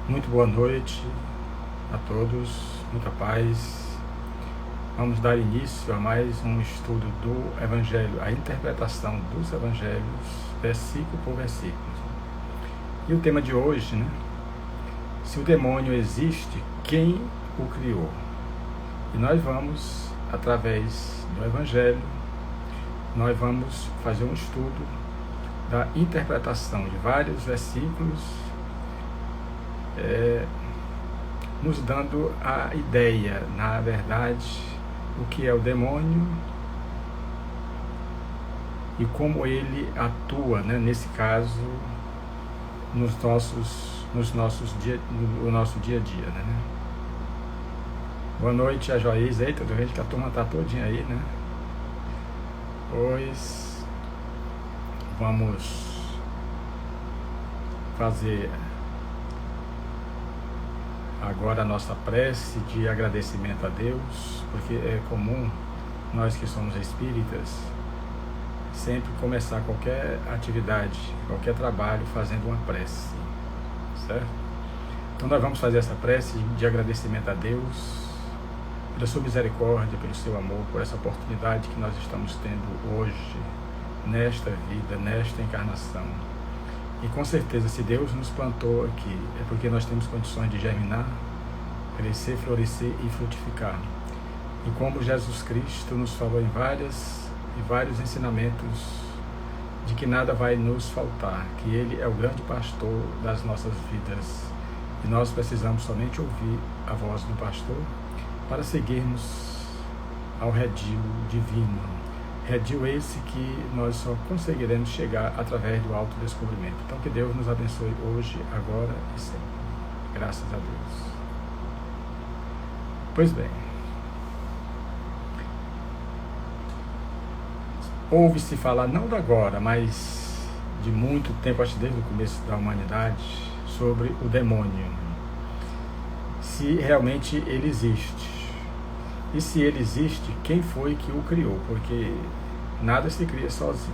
Muito boa noite a todos, muita paz. Vamos dar início a mais um estudo do Evangelho, a interpretação dos Evangelhos, versículo por versículo. E o tema de hoje, se o demônio existe, quem o criou? E nós vamos, através do Evangelho, nós vamos fazer um estudo da interpretação de vários versículos, nos dando a ideia, na verdade, o que é o demônio e como ele atua, nesse caso, no nosso dia a dia. Boa noite a Joiz aí, tudo bem? Que a turma está todinha aí, Pois vamos fazer agora a nossa prece de agradecimento a Deus, porque é comum nós que somos espíritas sempre começar qualquer atividade, qualquer trabalho fazendo uma prece, certo? Então nós vamos fazer essa prece de agradecimento a Deus pela sua misericórdia, pelo seu amor, por essa oportunidade que nós estamos tendo hoje, nesta vida, nesta encarnação. E com certeza, se Deus nos plantou aqui, é porque nós temos condições de germinar, crescer, florescer e frutificar. E como Jesus Cristo nos falou em vários ensinamentos, de que nada vai nos faltar, que Ele é o grande pastor das nossas vidas. E nós precisamos somente ouvir a voz do pastor para seguirmos ao redil divino. Redil esse que nós só conseguiremos chegar através do autodescobrimento. Então que Deus nos abençoe hoje, agora e sempre. Graças a Deus. Pois bem, ouve-se falar, não de agora, mas de muito tempo, acho que desde o começo da humanidade, sobre o demônio. Se realmente ele existe. E se ele existe, quem foi que o criou? Porque nada se cria sozinho.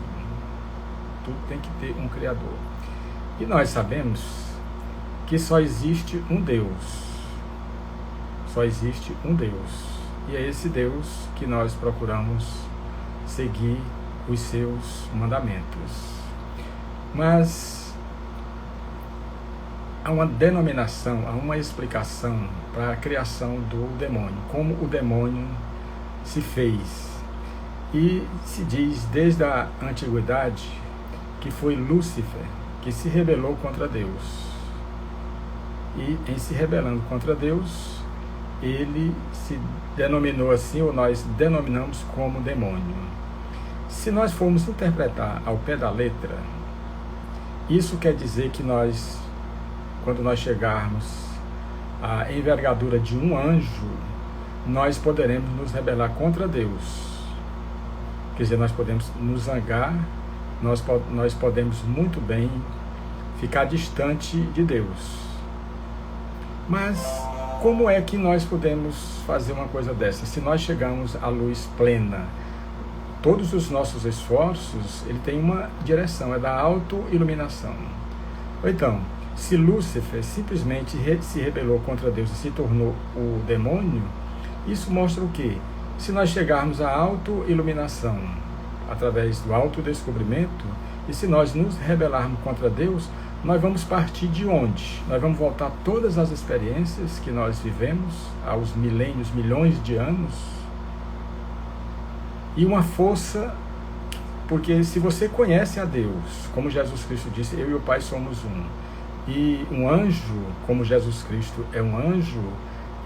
Tudo tem que ter um criador. E nós sabemos que só existe um Deus. Só existe um Deus. E é esse Deus que nós procuramos seguir os seus mandamentos. Mas há uma denominação, há uma explicação para a criação do demônio, como o demônio se fez. E se diz desde a antiguidade que foi Lúcifer que se rebelou contra Deus. E em se rebelando contra Deus, ele se denominou assim, ou nós denominamos como demônio. Se nós formos interpretar ao pé da letra, isso quer dizer que nós, quando nós chegarmos à envergadura de um anjo, nós poderemos nos rebelar contra Deus. Quer dizer, nós podemos nos zangar, nós podemos muito bem ficar distante de Deus. Mas como é que nós podemos fazer uma coisa dessa? Se nós chegamos à luz plena, todos os nossos esforços, ele tem uma direção, é da autoiluminação. Ou então, se Lúcifer simplesmente se rebelou contra Deus e se tornou o demônio, isso mostra o quê? Se nós chegarmos à autoiluminação, através do autodescobrimento, e se nós nos rebelarmos contra Deus, nós vamos partir de onde? Nós vamos voltar todas as experiências que nós vivemos, aos milênios, milhões de anos, e uma força, porque se você conhece a Deus, como Jesus Cristo disse, eu e o Pai somos um, e um anjo, como Jesus Cristo é um anjo,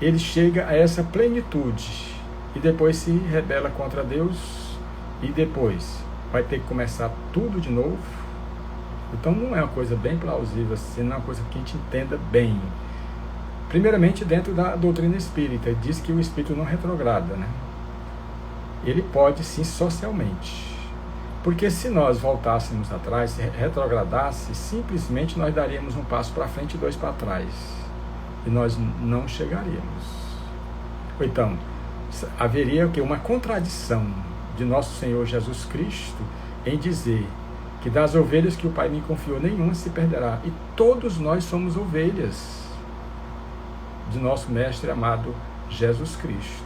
ele chega a essa plenitude e depois se rebela contra Deus e depois vai ter que começar tudo de novo. Então não é uma coisa bem plausível, assim, não é uma coisa que a gente entenda bem. Primeiramente, dentro da doutrina espírita, diz que o espírito não retrograda, Ele pode sim socialmente. Porque se nós voltássemos atrás, se retrogradasse, simplesmente nós daríamos um passo para frente e dois para trás. E nós não chegaríamos. Ou então, haveria uma contradição de nosso Senhor Jesus Cristo em dizer que que das ovelhas que o Pai me confiou, nenhuma se perderá. E todos nós somos ovelhas. de nosso mestre amado Jesus Cristo.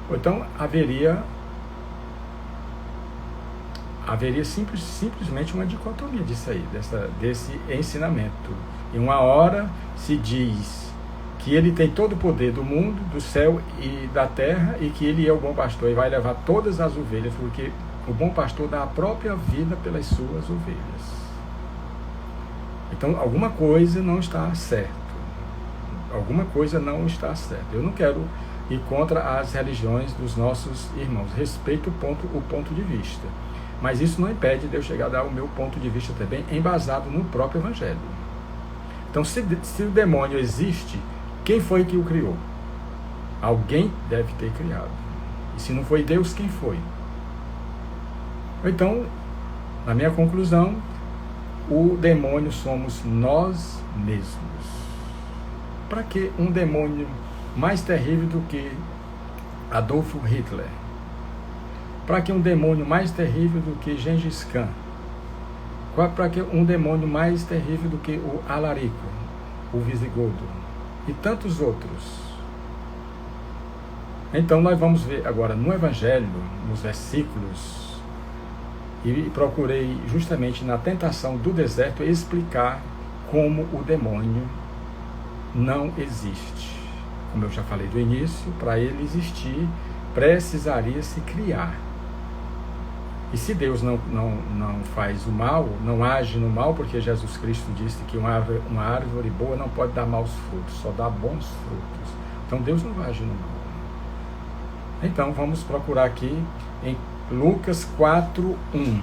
Ou então haveria simplesmente uma dicotomia disso aí, desse ensinamento. Em uma hora se diz que ele tem todo o poder do mundo, do céu e da terra, e que ele é o bom pastor e vai levar todas as ovelhas, porque o bom pastor dá a própria vida pelas suas ovelhas. Então alguma coisa não está certo. Alguma coisa não está certa. Eu não quero ir contra as religiões dos nossos irmãos. Respeito o ponto de vista. Mas isso não impede de eu chegar a dar o meu ponto de vista também, embasado no próprio Evangelho. Então, se o demônio existe, quem foi que o criou? Alguém deve ter criado. E se não foi Deus, quem foi? Então, na minha conclusão, o demônio somos nós mesmos. Para que um demônio mais terrível do que Adolf Hitler? Para que um demônio mais terrível do que Gengis Khan? Para que um demônio mais terrível do que o Alarico, o Visigodo e tantos outros? Então nós vamos ver agora no Evangelho, nos versículos, e procurei justamente na tentação do deserto explicar como o demônio não existe. Como eu já falei do início, para ele existir, precisaria se criar. E se Deus não faz o mal, não age no mal, porque Jesus Cristo disse que uma árvore boa não pode dar maus frutos, só dá bons frutos. Então Deus não vai agir no mal. Então vamos procurar aqui em Lucas 4:1.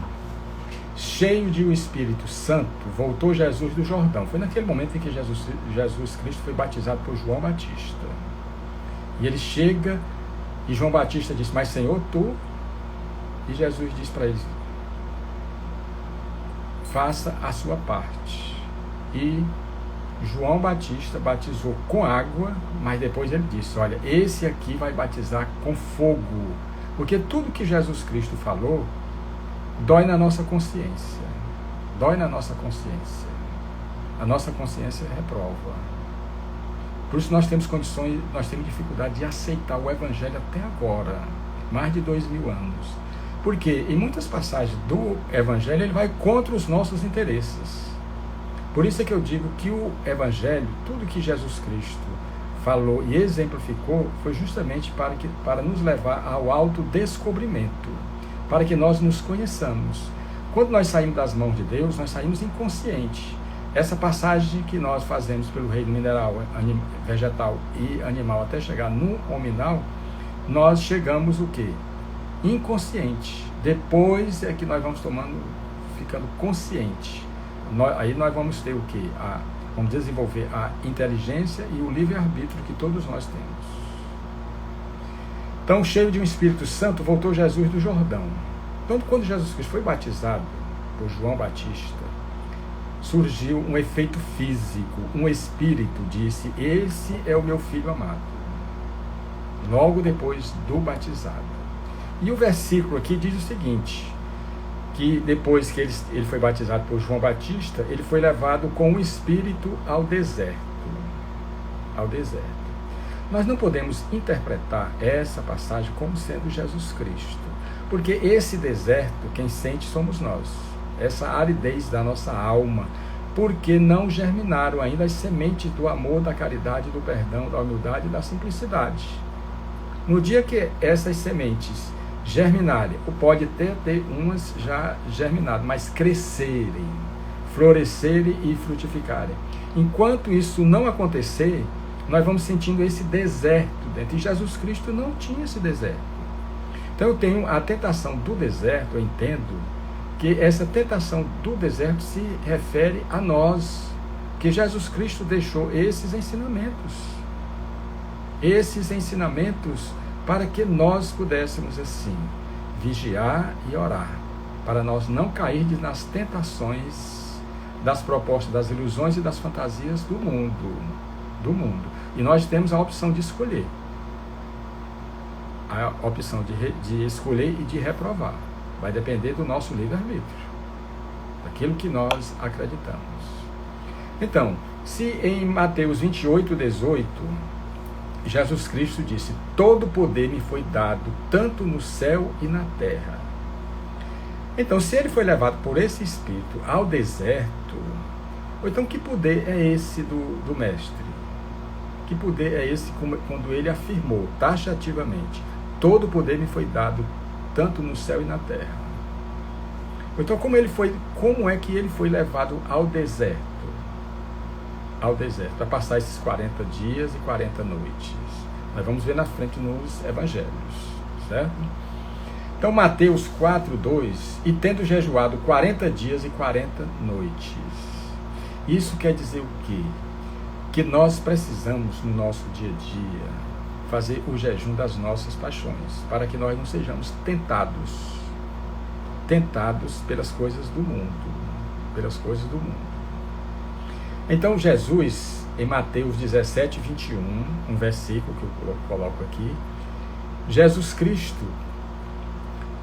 Cheio de o Espírito Santo, voltou Jesus do Jordão. Foi naquele momento em que Jesus Cristo foi batizado por João Batista. E ele chega e João Batista diz: mas Senhor, tu... E Jesus diz para ele: faça a sua parte. E João Batista batizou com água, mas depois ele disse: olha, esse aqui vai batizar com fogo. Porque tudo que Jesus Cristo falou dói na nossa consciência. Dói na nossa consciência. A nossa consciência reprova. Por isso nós temos condições, nós temos dificuldade de aceitar o Evangelho até agora. Mais de 2000 anos. Porque em muitas passagens do Evangelho ele vai contra os nossos interesses. Por isso é que eu digo que o Evangelho, tudo que Jesus Cristo falou e exemplificou, foi justamente para nos levar ao autodescobrimento, para que nós nos conheçamos. Quando nós saímos das mãos de Deus, nós saímos inconscientes. Essa passagem que nós fazemos pelo reino mineral, vegetal e animal até chegar no hominal, nós chegamos o quê? Inconsciente. Depois é que nós vamos ficando consciente. Aí nós vamos ter o quê? Vamos desenvolver a inteligência e o livre-arbítrio que todos nós temos. Então, cheio de um Espírito Santo, voltou Jesus do Jordão. Então, quando Jesus Cristo foi batizado por João Batista, surgiu um efeito físico. Um espírito disse: esse é o meu filho amado. Logo depois do batizado. E o versículo aqui diz o seguinte, que depois que ele foi batizado por João Batista, ele foi levado com o Espírito ao deserto. Ao deserto. Nós não podemos interpretar essa passagem como sendo Jesus Cristo, porque esse deserto, quem sente somos nós. Essa aridez da nossa alma, porque não germinaram ainda as sementes do amor, da caridade, do perdão, da humildade e da simplicidade. No dia que essas sementes germinarem, ou pode ter umas já germinadas, mas crescerem, florescerem e frutificarem. Enquanto isso não acontecer, nós vamos sentindo esse deserto dentro. E Jesus Cristo não tinha esse deserto. Então eu tenho a tentação do deserto, eu entendo que essa tentação do deserto se refere a nós, que Jesus Cristo deixou esses ensinamentos. Esses ensinamentos para que nós pudéssemos assim vigiar e orar, para nós não cairmos nas tentações das propostas, das ilusões e das fantasias do mundo. E nós temos a opção de escolher, a opção de escolher e de reprovar. Vai depender do nosso livre-arbítrio, daquilo que nós acreditamos. Então, se em Mateus 28:18 Jesus Cristo disse: todo poder me foi dado, tanto no céu e na terra. Então, se ele foi levado por esse Espírito ao deserto, então que poder é esse do Mestre? Que poder é esse quando ele afirmou taxativamente: todo poder me foi dado, tanto no céu e na terra? Então, como é que ele foi levado ao deserto? Ao deserto, para passar esses 40 dias e 40 noites. Nós vamos ver na frente nos evangelhos, certo? Então, Mateus 4:2, e tendo jejuado 40 dias e 40 noites. Isso quer dizer o quê? Que nós precisamos, no nosso dia a dia, fazer o jejum das nossas paixões, para que nós não sejamos tentados pelas coisas do mundo, Então, Jesus, em Mateus 17:21, um versículo que eu coloco aqui, Jesus Cristo,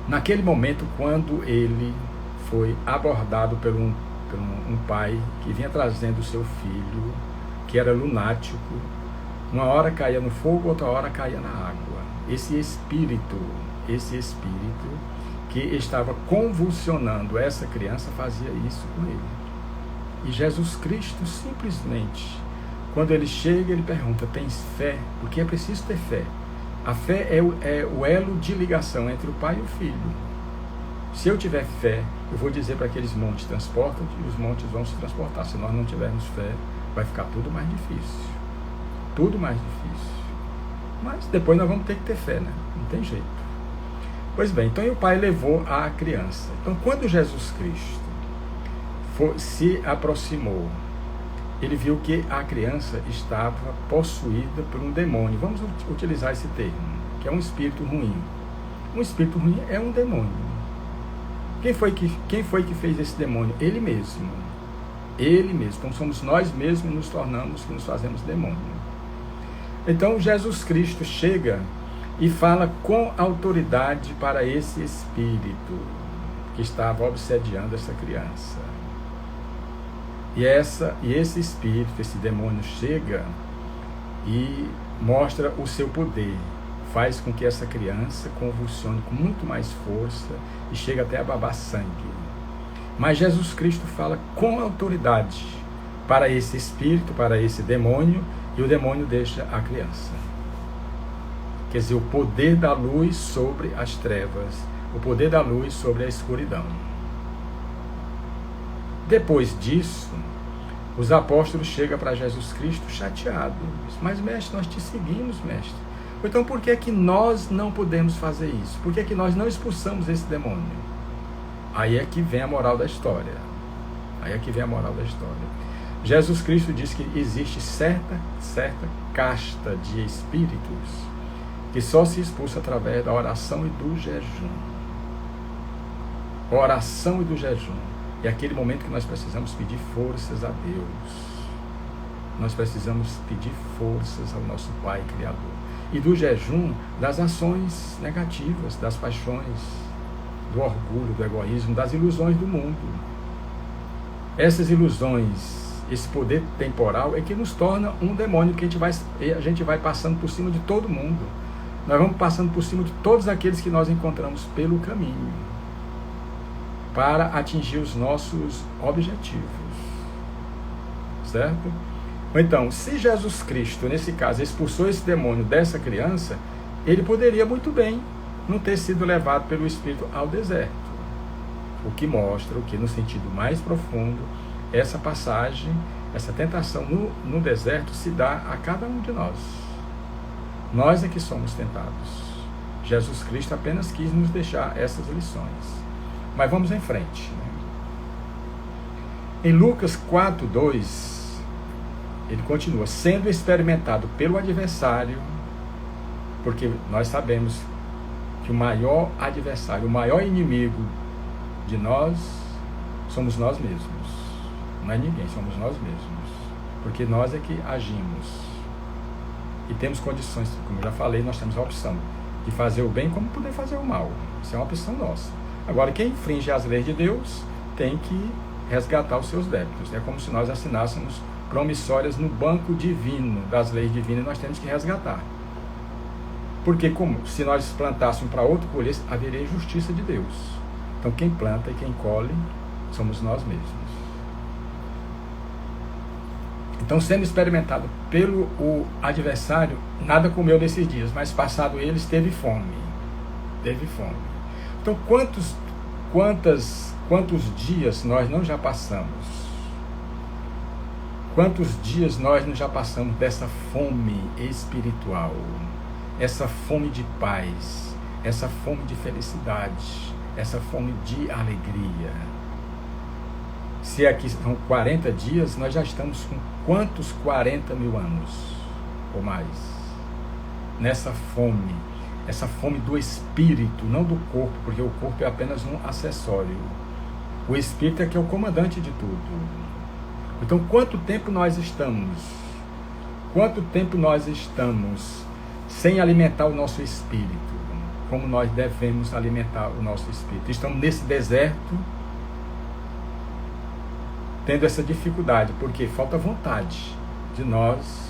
naquele momento, quando ele foi abordado por um pai que vinha trazendo o seu filho, que era lunático, uma hora caía no fogo, outra hora caía na água. Esse espírito que estava convulsionando essa criança fazia isso com ele. E Jesus Cristo simplesmente, quando ele chega, ele pergunta: tens fé? Porque é preciso ter fé. A fé é o elo de ligação entre o pai e o filho. Se eu tiver fé, eu vou dizer para aqueles montes: transportam, e os montes vão se transportar. Se nós não tivermos fé, vai ficar tudo mais difícil. Tudo mais difícil. Mas depois nós vamos ter que ter fé, né? Não tem jeito. Pois bem, então o pai levou a criança. Então, quando Jesus Cristo se aproximou, ele viu que a criança estava possuída por um demônio. Vamos utilizar esse termo, que é um espírito ruim. Um espírito ruim é um demônio. Quem foi que fez esse demônio? Ele mesmo. Ele mesmo. Então somos nós mesmos que nos fazemos demônio. Então Jesus Cristo chega e fala com autoridade para esse espírito que estava obsediando essa criança. E esse espírito, esse demônio chega e mostra o seu poder, faz com que essa criança convulsione com muito mais força e chega até a babar sangue. Mas Jesus Cristo fala com autoridade para esse espírito, para esse demônio, e o demônio deixa a criança. Quer dizer, o poder da luz sobre as trevas, o poder da luz sobre a escuridão. Depois disso, os apóstolos chegam para Jesus Cristo chateados. Mas, mestre, nós te seguimos, mestre. Então, por que é que nós não podemos fazer isso? Por que é que nós não expulsamos esse demônio? Aí é que vem a moral da história. Jesus Cristo diz que existe certa casta de espíritos que só se expulsa através da oração e do jejum. Oração e do jejum. É aquele momento que nós precisamos pedir forças a Deus. Nós precisamos pedir forças ao nosso Pai Criador. E do jejum, das ações negativas, das paixões, do orgulho, do egoísmo, das ilusões do mundo. Essas ilusões, esse poder temporal é que nos torna um demônio, que a gente vai passando por cima de todo mundo. Nós vamos passando por cima de todos aqueles que nós encontramos pelo caminho, para atingir os nossos objetivos, certo? Então, se Jesus Cristo, nesse caso, expulsou esse demônio dessa criança, ele poderia muito bem não ter sido levado pelo Espírito ao deserto. O que mostra, no sentido mais profundo, essa passagem, essa tentação no deserto se dá a cada um de nós. Nós é que somos tentados. Jesus Cristo apenas quis nos deixar essas lições. Mas vamos em frente. Em Lucas 4:2, ele continua: sendo experimentado pelo adversário, porque nós sabemos que o maior adversário, o maior inimigo de nós, somos nós mesmos. Não é ninguém, somos nós mesmos. Porque nós é que agimos. E temos condições, como eu já falei, nós temos a opção de fazer o bem como poder fazer o mal. Isso é uma opção nossa. Agora, quem infringe as leis de Deus tem que resgatar os seus débitos. É como se nós assinássemos promissórias no banco divino, das leis divinas, nós temos que resgatar. Porque como se nós plantássemos para outro colher, haveria justiça de Deus. Então quem planta e quem colhe somos nós mesmos. Então, sendo experimentado pelo o adversário, nada comeu nesses dias, mas passado eles teve fome. Teve fome. Então, quantos dias nós não já passamos? Quantos dias nós não já passamos dessa fome espiritual? Essa fome de paz, essa fome de felicidade, essa fome de alegria. Se aqui são 40 dias, nós já estamos com quantos 40 mil anos ou mais? Nessa fome, essa fome do espírito, não do corpo, porque o corpo é apenas um acessório. O espírito é que é o comandante de tudo. Então, quanto tempo nós estamos sem alimentar o nosso espírito, como nós devemos alimentar o nosso espírito? Estamos nesse deserto, tendo essa dificuldade, porque falta vontade de nós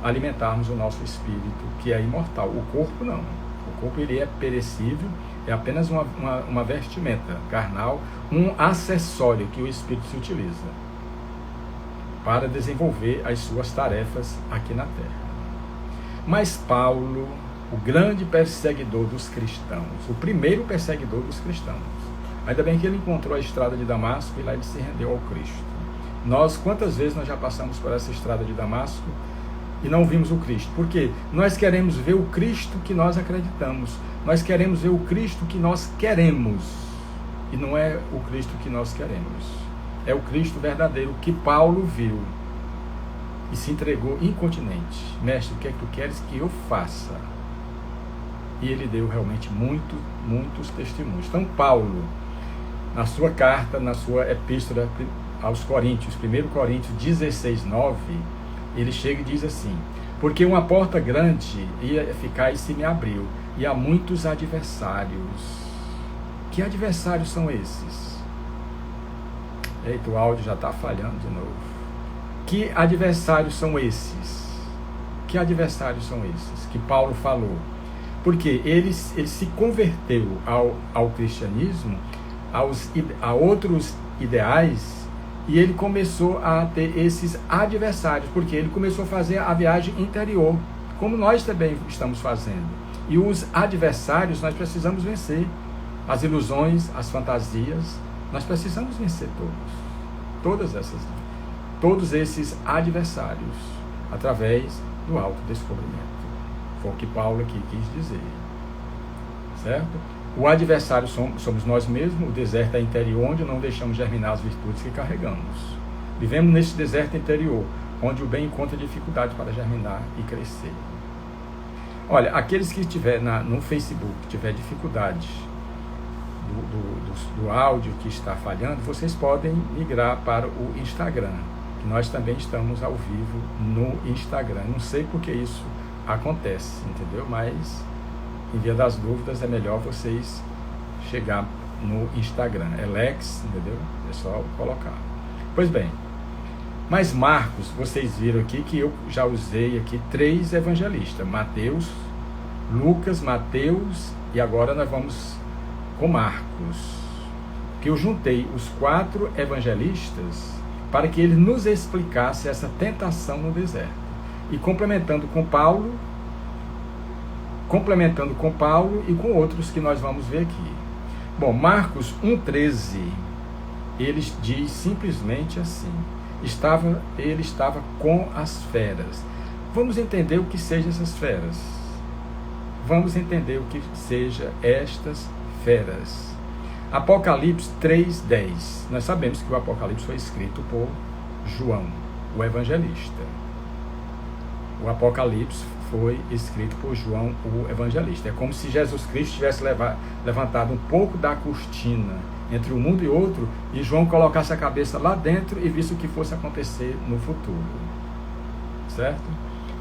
alimentarmos o nosso espírito, que é imortal. O corpo não. O corpo ele é perecível, é apenas uma vestimenta carnal, um acessório que o espírito se utiliza para desenvolver as suas tarefas aqui na terra. Mas Paulo, o grande perseguidor dos cristãos, o primeiro perseguidor dos cristãos, ainda bem que ele encontrou a estrada de Damasco e lá ele se rendeu ao Cristo. Quantas vezes nós já passamos por essa estrada de Damasco e não vimos o Cristo? Porque nós queremos ver o Cristo que nós acreditamos. Nós queremos ver o Cristo que nós queremos. E não é o Cristo que nós queremos. É o Cristo verdadeiro que Paulo viu e se entregou incontinente. Mestre, o que é que tu queres que eu faça? E ele deu realmente muitos testemunhos. Então Paulo, na sua carta, na sua epístola aos Coríntios, 1 Coríntios 16, 9, ele chega e diz assim: porque uma porta grande ia ficar e se me abriu, e há muitos adversários. Que adversários são esses? Eita, o áudio já está falhando de novo. Que adversários são esses? Que adversários são esses que Paulo falou? Porque ele se converteu ao cristianismo, a outros ideais, e ele começou a ter esses adversários, porque ele começou a fazer a viagem interior, como nós também estamos fazendo. E os adversários nós precisamos vencer. As ilusões, as fantasias, nós precisamos vencer todos esses adversários, através do autodescobrimento. Foi o que Paulo aqui quis dizer. Certo? O adversário somos nós mesmos, o deserto é interior, onde não deixamos germinar as virtudes que carregamos. Vivemos nesse deserto interior, onde o bem encontra dificuldade para germinar e crescer. Olha, aqueles que estiver no Facebook, tiver dificuldade do áudio que está falhando, vocês podem migrar para o Instagram, que nós também estamos ao vivo no Instagram. Não sei por que isso acontece, entendeu? Mas, em via das dúvidas, é melhor vocês chegar no Instagram. É Lex, entendeu? É só colocar. Pois bem, mas Marcos, vocês viram aqui que eu já usei aqui 3 evangelistas: Mateus, Lucas, Mateus, e agora nós vamos com Marcos, que eu juntei os 4 evangelistas para que ele nos explicasse essa tentação no deserto. E complementando com Paulo e com outros que nós vamos ver aqui. Bom, Marcos 1,13, ele diz simplesmente assim: ele estava com as feras. Vamos entender o que sejam essas feras. Vamos entender o que sejam estas feras. Apocalipse 3:10. Nós sabemos que o Apocalipse foi escrito por João, o evangelista. O Apocalipse foi escrito por João, o evangelista. É como se Jesus Cristo tivesse levantado um pouco da cortina entre um mundo e outro, e João colocasse a cabeça lá dentro e visse o que fosse acontecer no futuro. Certo?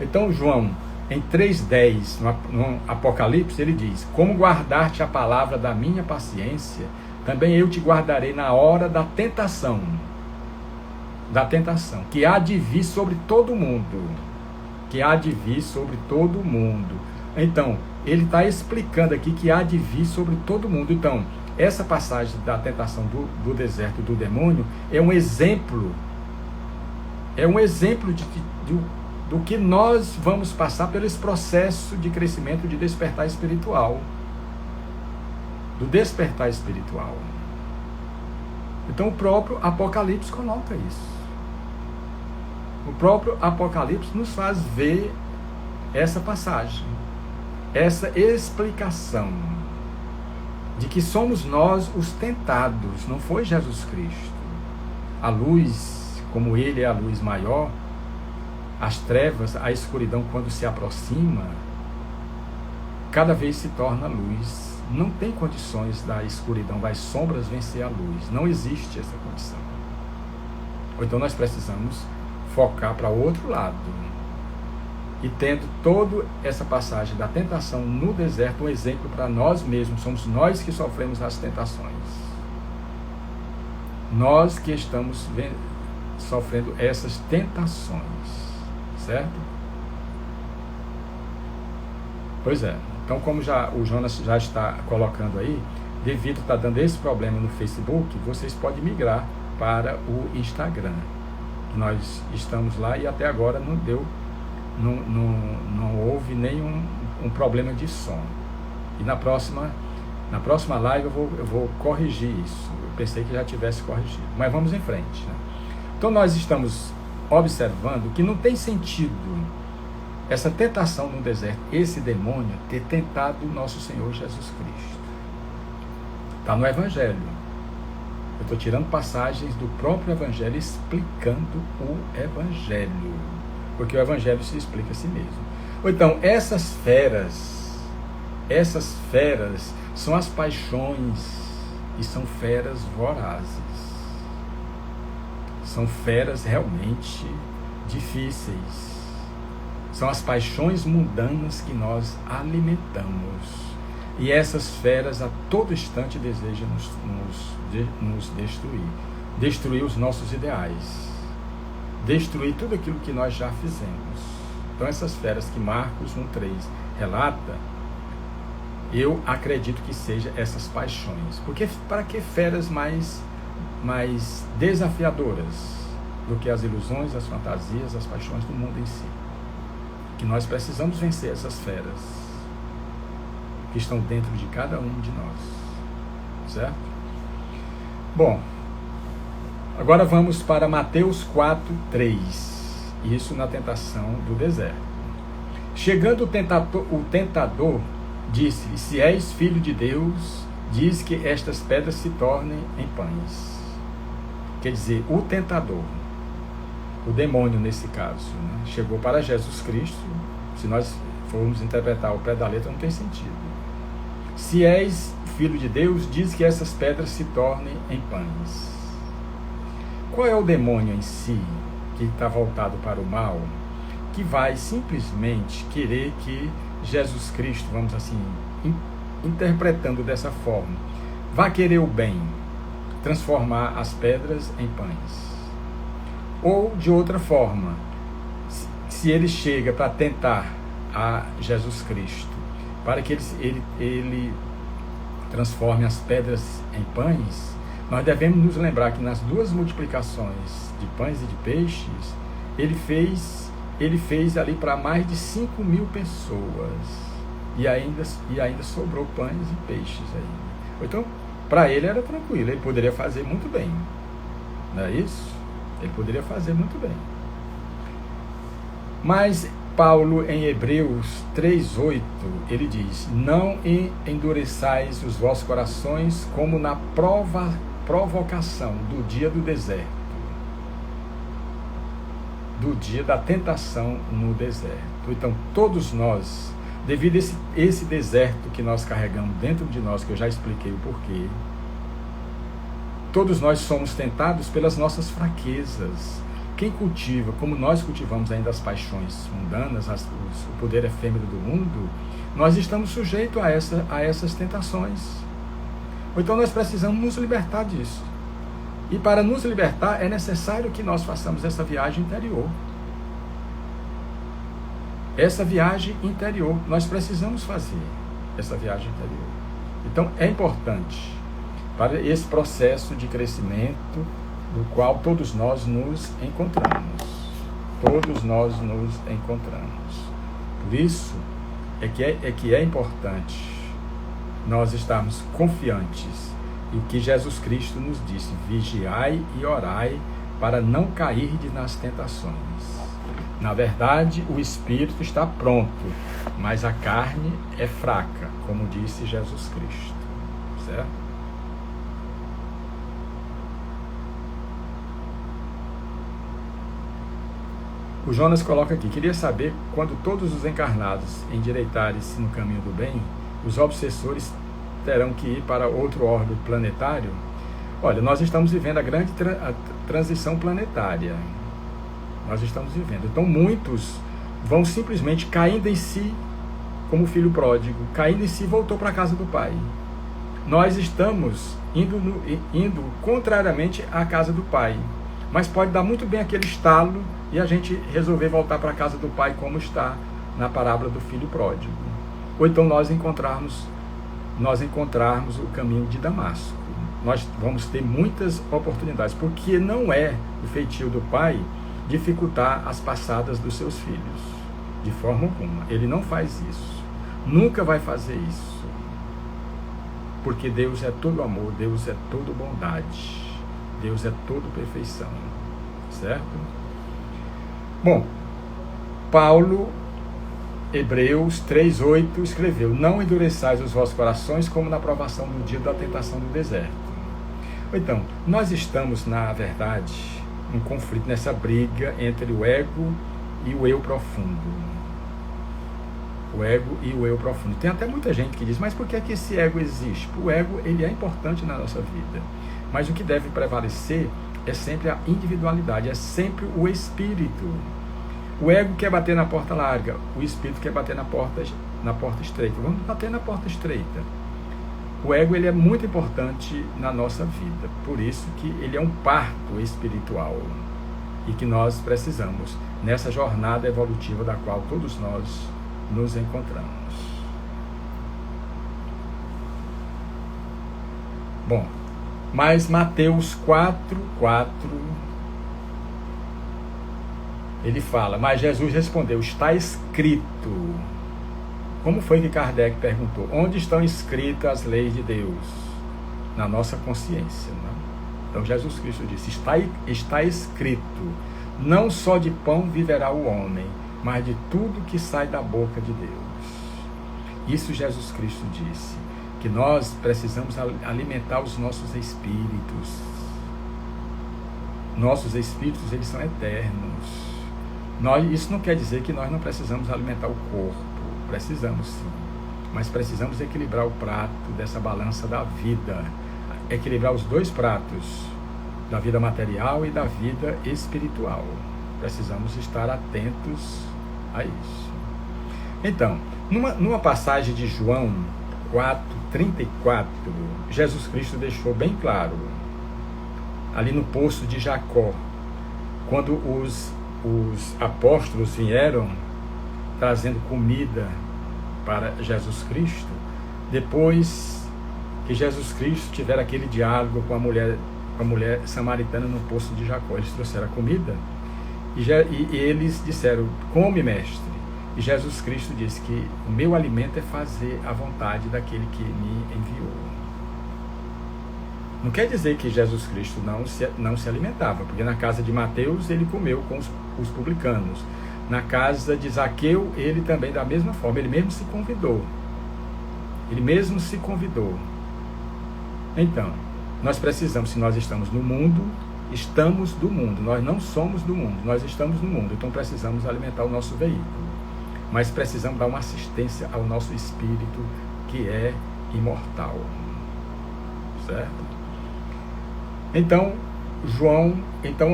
Então João, em 3:10, no Apocalipse, ele diz: como guardar-te a palavra da minha paciência, também eu te guardarei na hora da tentação. da tentação, que há de vir sobre todo mundo. Que há de vir sobre todo mundo. Então, ele está explicando aqui que há de vir sobre todo mundo. Então, essa passagem da tentação do deserto do demônio é um exemplo. É um exemplo do que nós vamos passar pelo esse processo de crescimento, de despertar espiritual. Do despertar espiritual. Então, o próprio Apocalipse coloca isso. O próprio Apocalipse nos faz ver essa passagem, essa explicação de que somos nós os tentados, não foi Jesus Cristo. A luz, como ele é a luz maior, as trevas, a escuridão, quando se aproxima, cada vez se torna luz. Não tem condições da escuridão, das sombras vencer a luz. Não existe essa condição. Ou então nós precisamos focar para o outro lado. E tendo toda essa passagem da tentação no deserto, um exemplo para nós mesmos. Somos nós que sofremos as tentações. Nós que estamos sofrendo essas tentações. Certo? Pois é. Então, como o Jonas já está colocando aí, devido a estar dando esse problema no Facebook, vocês podem migrar para o Instagram. Nós estamos lá e até agora não houve nenhum problema de som. E na próxima live eu vou corrigir isso. Eu pensei que já tivesse corrigido, mas vamos em frente, né? Então nós estamos observando que não tem sentido essa tentação no deserto, esse demônio ter tentado o nosso Senhor Jesus Cristo. Está no Evangelho. Eu estou tirando passagens do próprio Evangelho, explicando o Evangelho. Porque o Evangelho se explica a si mesmo. Então, essas feras são as paixões e são feras vorazes. São feras realmente difíceis. São as paixões mundanas que nós alimentamos. E essas feras a todo instante desejam nos destruir. Destruir os nossos ideais. Destruir tudo aquilo que nós já fizemos. Então essas feras que Marcos 1,3 relata, eu acredito que sejam essas paixões. Porque para que feras mais desafiadoras do que as ilusões, as fantasias, as paixões do mundo em si? Que nós precisamos vencer essas feras que estão dentro de cada um de nós, certo? Bom, agora vamos para Mateus 4:3, isso na tentação do deserto. Chegando o tentador disse-lhe: se és filho de Deus, diz que estas pedras se tornem em pães. Quer dizer, o tentador, o demônio nesse caso, né, chegou para Jesus Cristo. Se nós formos interpretar o pé da letra, não tem sentido. Se és filho de Deus, diz que essas pedras se tornem em pães. Qual é o demônio em si, que está voltado para o mal, que vai simplesmente querer que Jesus Cristo, vamos assim, interpretando dessa forma, vai querer o bem, transformar as pedras em pães? Ou, de outra forma, se ele chega para tentar a Jesus Cristo, para que ele transforme as pedras em pães, nós devemos nos lembrar que nas duas multiplicações de pães e de peixes, ele fez ali para mais de 5.000 pessoas, e ainda sobrou pães e peixes ainda. Então, para ele era tranquilo, ele poderia fazer muito bem, não é isso? Ele poderia fazer muito bem. Mas Paulo, em Hebreus 3:8, ele diz: não endureçais os vossos corações como na provocação do dia do deserto, do dia da tentação no deserto. Então, todos nós, devido a esse deserto que nós carregamos dentro de nós, que eu já expliquei o porquê, todos nós somos tentados pelas nossas fraquezas. Quem cultiva, como nós cultivamos ainda as paixões mundanas, o poder efêmero do mundo, nós estamos sujeitos a essas tentações. Ou então nós precisamos nos libertar disso. E para nos libertar é necessário que nós façamos essa viagem interior. Essa viagem interior, nós precisamos fazer essa viagem interior. Então é importante para esse processo de crescimento do qual todos nós nos encontramos. Todos nós nos encontramos. Por isso é que é importante nós estarmos confiantes em o que Jesus Cristo nos disse: vigiai e orai para não cair nas tentações. Na verdade, o espírito está pronto, mas a carne é fraca, como disse Jesus Cristo. Certo? O Jonas coloca aqui: queria saber, quando todos os encarnados endireitarem-se no caminho do bem, os obsessores terão que ir para outro orbe planetário? Olha, nós estamos vivendo a grande transição planetária. Nós estamos vivendo. Então muitos vão simplesmente caindo em si, como o filho pródigo, caindo em si e voltou para a casa do pai. Nós estamos indo contrariamente à casa do pai. Mas pode dar muito bem aquele estalo e a gente resolver voltar para a casa do pai, como está na parábola do filho pródigo. Ou então nós encontrarmos o caminho de Damasco. Nós vamos ter muitas oportunidades, porque não é o feitio do pai dificultar as passadas dos seus filhos, de forma alguma. Ele não faz isso, nunca vai fazer isso, porque Deus é todo amor, Deus é todo bondade, Deus é todo perfeição, certo? Bom, Paulo, Hebreus 3:8, escreveu: não endureçais os vossos corações como na provação do dia da tentação do deserto. Então, nós estamos, na verdade, um conflito, nessa briga entre o ego e o eu profundo. O ego e o eu profundo. Tem até muita gente que diz: mas por que é que esse ego existe? O ego, ele é importante na nossa vida, mas o que deve prevalecer é sempre a individualidade, é sempre o espírito. O ego quer bater na porta larga, o espírito quer bater na porta estreita. Vamos bater na porta estreita. O ego, ele é muito importante na nossa vida, por isso que ele é um parto espiritual e que nós precisamos nessa jornada evolutiva da qual todos nós nos encontramos. Bom, mas Mateus 4:4, ele fala: mas Jesus respondeu, está escrito. Como foi que Kardec perguntou? Onde estão escritas as leis de Deus? Na nossa consciência, né? Então Jesus Cristo disse: está escrito, não só de pão viverá o homem, mas de tudo que sai da boca de Deus. Isso Jesus Cristo disse, que nós precisamos alimentar os nossos espíritos. Nossos espíritos, eles são eternos. Isso não quer dizer que nós não precisamos alimentar o corpo. Precisamos sim, mas precisamos equilibrar o prato dessa balança da vida, equilibrar os dois pratos, da vida material e da vida espiritual. Precisamos estar atentos a isso. Então, numa passagem de João 4:34, Jesus Cristo deixou bem claro, ali no poço de Jacó, quando os apóstolos vieram trazendo comida para Jesus Cristo, depois que Jesus Cristo tivera aquele diálogo com a mulher samaritana no poço de Jacó, eles trouxeram a comida e eles disseram: come, mestre. E Jesus Cristo disse que o meu alimento é fazer a vontade daquele que me enviou. Não quer dizer que Jesus Cristo não se alimentava, porque na casa de Mateus ele comeu com os publicanos. Na casa de Zaqueu, ele também da mesma forma, ele mesmo se convidou. Então, nós precisamos, se nós estamos no mundo, estamos do mundo, nós não somos do mundo, nós estamos no mundo, então precisamos alimentar o nosso veículo, mas precisamos dar uma assistência ao nosso espírito, que é imortal, certo? Então,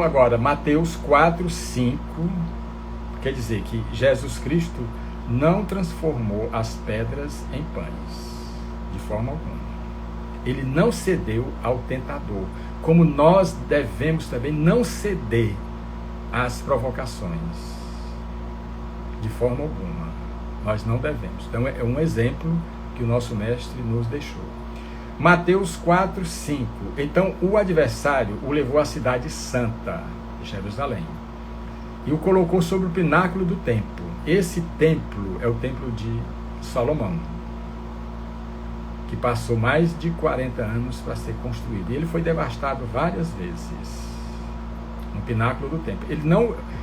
agora, Mateus 4:5, quer dizer que Jesus Cristo não transformou as pedras em pães, de forma alguma. ele não cedeu ao tentador, como nós devemos também não ceder às provocações, de forma alguma, nós não devemos. Então é um exemplo que o nosso mestre nos deixou. Mateus 4:5. Então o adversário o levou à cidade santa, Jerusalém, e o colocou sobre o pináculo do templo. Esse templo é o templo de Salomão, que passou mais de 40 anos para ser construído. E ele foi devastado várias vezes no pináculo do templo.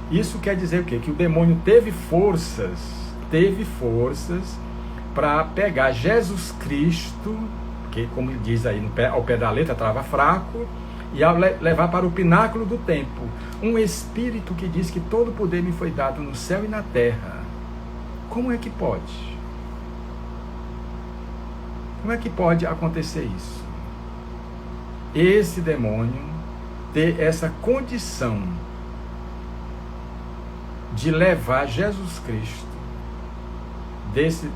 Isso quer dizer o quê? Que o demônio teve forças para pegar Jesus Cristo, que, como ele diz aí ao pé da letra, estava fraco, e levar para o pináculo do templo. Um espírito que diz que todo o poder me foi dado no céu e na terra. Como é que pode? Como é que pode acontecer isso? Esse demônio ter essa condição de levar Jesus Cristo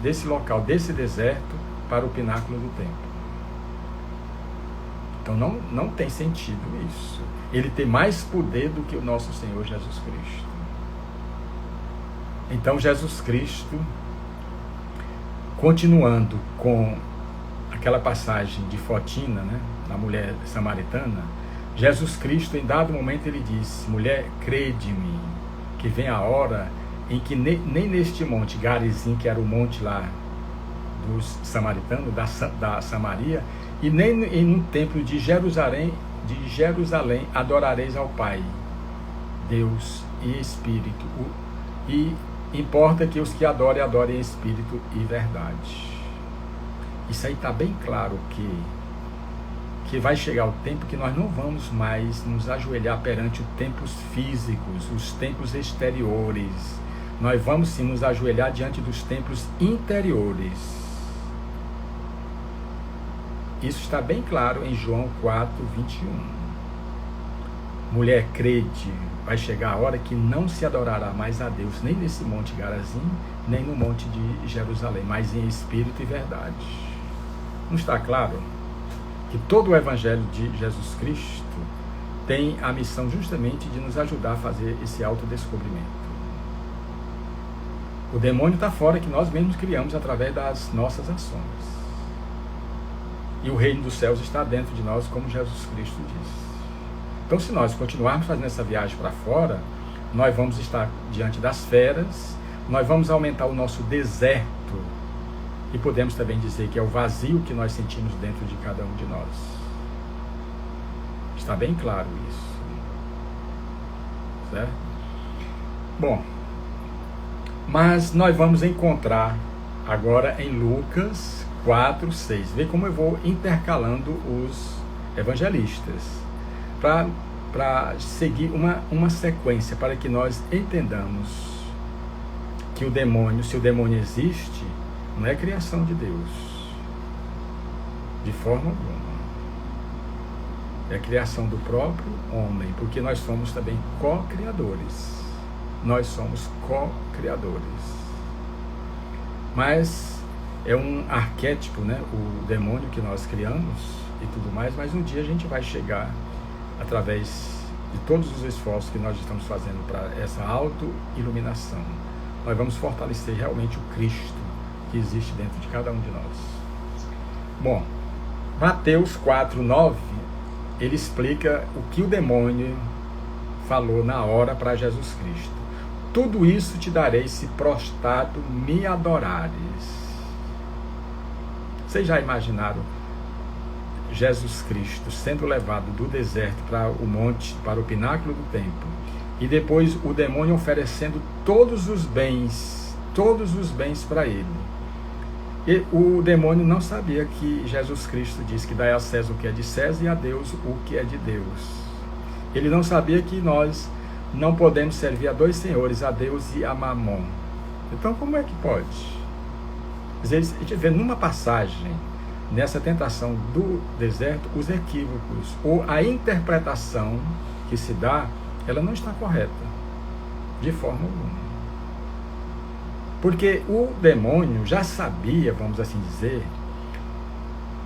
desse local, desse deserto, para o pináculo do templo. Então não tem sentido isso. Ele tem mais poder do que o nosso Senhor Jesus Cristo. Então Jesus Cristo, continuando com aquela passagem de Fotina, né, da mulher samaritana, Jesus Cristo, em dado momento, ele disse: mulher, crede-me, que vem a hora em que nem neste monte Garizim, que era o monte lá dos samaritanos, da Samaria, e nem em um templo de Jerusalém adorareis ao Pai, Deus e Espírito. E importa que os que adorem em Espírito e verdade. Isso aí está bem claro que vai chegar o tempo que nós não vamos mais nos ajoelhar perante os templos físicos, os templos exteriores. Nós vamos sim nos ajoelhar diante dos templos interiores. Isso está bem claro em João 4:21. Mulher, crede, vai chegar a hora que não se adorará mais a Deus, nem nesse monte Garizim, nem no monte de Jerusalém, mas em espírito e verdade. Não está claro que todo o Evangelho de Jesus Cristo tem a missão justamente de nos ajudar a fazer esse autodescobrimento. O demônio está fora, que nós mesmos criamos através das nossas ações. E o reino dos céus está dentro de nós, como Jesus Cristo disse. Então, se nós continuarmos fazendo essa viagem para fora, nós vamos estar diante das feras, nós vamos aumentar o nosso deserto, e podemos também dizer que é o vazio que nós sentimos dentro de cada um de nós. Está bem claro isso. Certo? Bom, mas nós vamos encontrar agora em Lucas 4:6. Vê como eu vou intercalando os evangelistas para seguir uma sequência, para que nós entendamos que o demônio, se o demônio existe, não é criação de Deus, de forma alguma. É criação do próprio homem, porque nós somos também co-criadores. Nós somos co-criadores. Mas é um arquétipo, né? O demônio que nós criamos e tudo mais, mas um dia a gente vai chegar, através de todos os esforços que nós estamos fazendo para essa auto-iluminação, nós vamos fortalecer realmente o Cristo que existe dentro de cada um de nós. Bom, Mateus 4:9, ele explica o que o demônio falou na hora para Jesus Cristo. Tudo isso te darei se prostrado me adorares. Vocês já imaginaram Jesus Cristo sendo levado do deserto para o monte, para o pináculo do templo, e depois o demônio oferecendo todos os bens para ele? E o demônio não sabia que Jesus Cristo disse que dai a César o que é de César e a Deus o que é de Deus. Ele não sabia que nós não podemos servir a dois senhores, a Deus e a Mamon. Então, como é que pode? Às vezes, a gente vê numa passagem, nessa tentação do deserto, os equívocos, ou a interpretação que se dá, ela não está correta, de forma alguma. Porque o demônio já sabia, vamos assim dizer,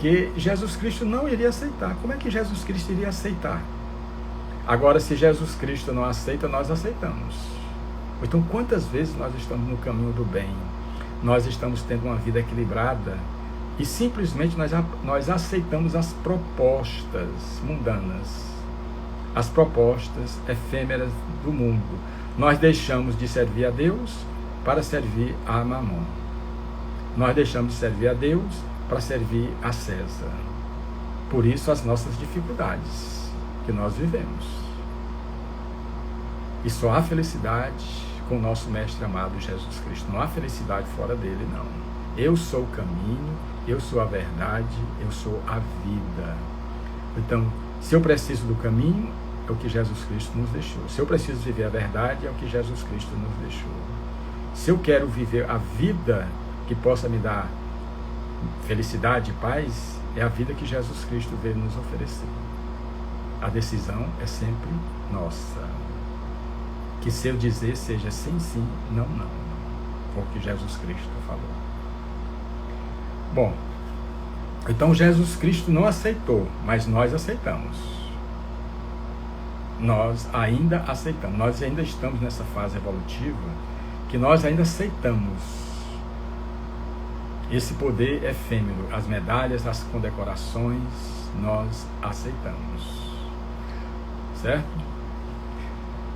porque Jesus Cristo não iria aceitar. Como é que Jesus Cristo iria aceitar? Agora, se Jesus Cristo não aceita, nós aceitamos. Então, quantas vezes nós estamos no caminho do bem, nós estamos tendo uma vida equilibrada e simplesmente nós aceitamos as propostas mundanas, as propostas efêmeras do mundo. Nós deixamos de servir a Deus para servir a Mamon. Nós deixamos de servir a Deus para servir a César. Por isso as nossas dificuldades que nós vivemos. E só há felicidade com o nosso Mestre amado Jesus Cristo. Não há felicidade fora dele, não. Eu sou o caminho, eu sou a verdade, eu sou a vida. Então, se eu preciso do caminho, é o que Jesus Cristo nos deixou. Se eu preciso viver a verdade, é o que Jesus Cristo nos deixou. Se eu quero viver a vida que possa me dar felicidade e paz, é a vida que Jesus Cristo veio nos oferecer. A decisão é sempre nossa. Que se eu dizer seja sim, sim, não, não. Foi o que Jesus Cristo falou. Bom, então Jesus Cristo não aceitou, mas nós aceitamos. Nós ainda aceitamos. Nós ainda estamos nessa fase evolutiva que nós ainda aceitamos esse poder efêmero, as medalhas, as condecorações, nós aceitamos. Certo?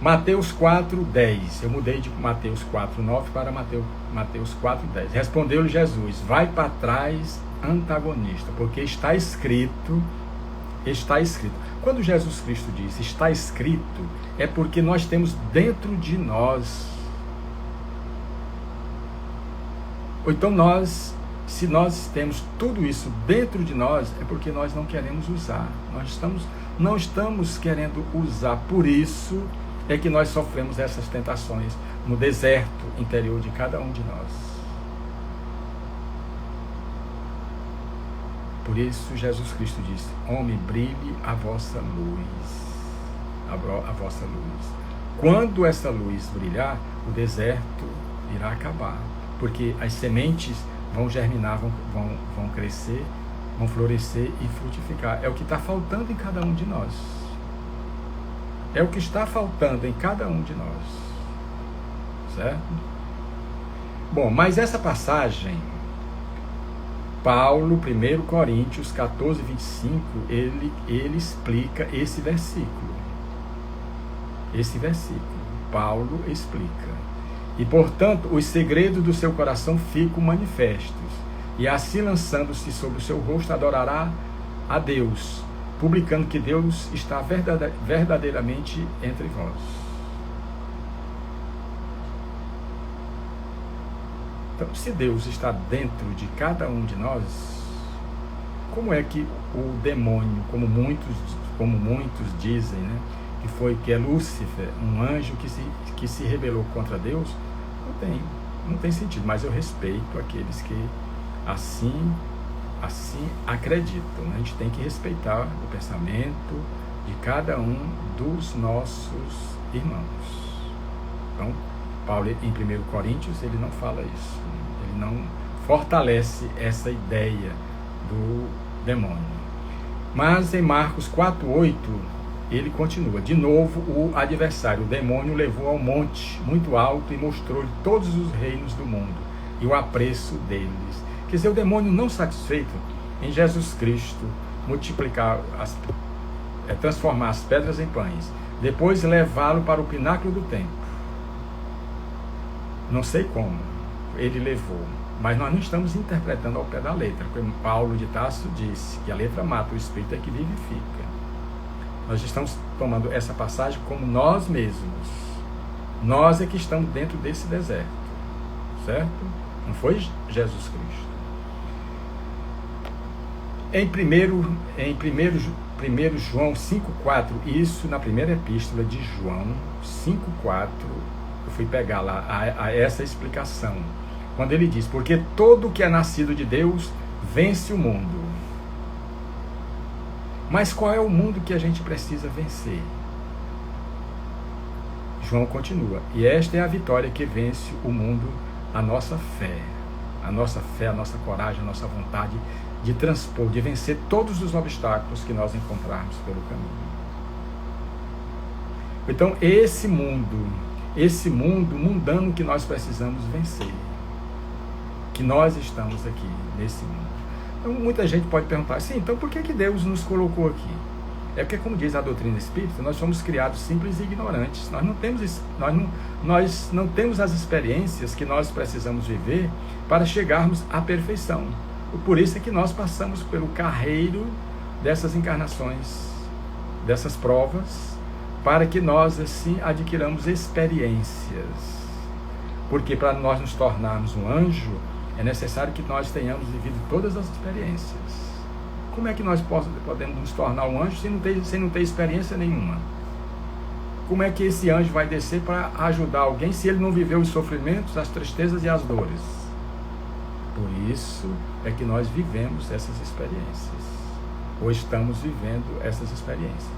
Mateus 4:10. Eu mudei de Mateus 4:9 para Mateus 4:10. Respondeu-lhe Jesus: vai para trás, antagonista, porque está escrito. Quando Jesus Cristo diz está escrito, é porque nós temos dentro de nós. Ou então se nós temos tudo isso dentro de nós, é porque nós não queremos usar. Não estamos querendo usar. Por isso é que nós sofremos essas tentações no deserto interior de cada um de nós. Por isso Jesus Cristo disse: homem, brilhe a vossa luz. A vossa luz. Quando essa luz brilhar, o deserto irá acabar. Porque as sementes vão germinar, vão crescer, vão florescer e frutificar. É o que está faltando em cada um de nós. É o que está faltando em cada um de nós. Certo? Bom, mas essa passagem, Paulo, 1 Coríntios 14, 25, ele explica esse versículo. Esse versículo, Paulo explica. E, portanto, os segredos do seu coração ficam manifestos. E assim, lançando-se sobre o seu rosto, adorará a Deus, publicando que Deus está verdadeiramente entre vós. Então, se Deus está dentro de cada um de nós, como é que o demônio, como muitos dizem, né, que é Lúcifer, um anjo que se rebelou contra Deus, não tem sentido. Mas eu respeito aqueles que assim acreditam. A gente tem que respeitar o pensamento de cada um dos nossos irmãos. Então, Paulo, em 1 Coríntios, ele não fala isso. Ele não fortalece essa ideia do demônio. Mas em Marcos 4:8, ele continua: de novo o adversário, o demônio, levou ao monte muito alto e mostrou-lhe todos os reinos do mundo e o apreço deles. Quer dizer, o demônio, não satisfeito em Jesus Cristo multiplicar, transformar as pedras em pães, depois levá-lo para o pináculo do templo. Não sei como ele levou, mas nós não estamos interpretando ao pé da letra, como Paulo de Tarso disse, que a letra mata, o espírito é que vivifica. Nós estamos tomando essa passagem como nós mesmos. Nós é que estamos dentro desse deserto. Certo? Não foi Jesus Cristo. Em 1 João 5,4, isso na primeira epístola de João 5,4, eu fui pegar lá a essa explicação. Quando ele diz: porque todo que é nascido de Deus vence o mundo. Mas qual é o mundo que a gente precisa vencer? João continua: e esta é a vitória que vence o mundo, a nossa fé. A nossa fé, a nossa coragem, a nossa vontade de transpor, de vencer todos os obstáculos que nós encontrarmos pelo caminho. Então, esse mundo mundano que nós precisamos vencer, que nós estamos aqui nesse mundo. Então, muita gente pode perguntar, sim, então por que Deus nos colocou aqui? É porque, como diz a doutrina espírita, nós somos criados simples e ignorantes. Nós não temos as experiências que nós precisamos viver para chegarmos à perfeição. Por isso é que nós passamos pelo carreiro dessas encarnações, dessas provas, para que nós, assim, adquiramos experiências. Porque para nós nos tornarmos um anjo, é necessário que nós tenhamos vivido todas as experiências. Como é que nós podemos nos tornar um anjo sem não ter experiência nenhuma? Como é que esse anjo vai descer para ajudar alguém se ele não viveu os sofrimentos, as tristezas e as dores? Por isso é que nós vivemos essas experiências, ou estamos vivendo essas experiências.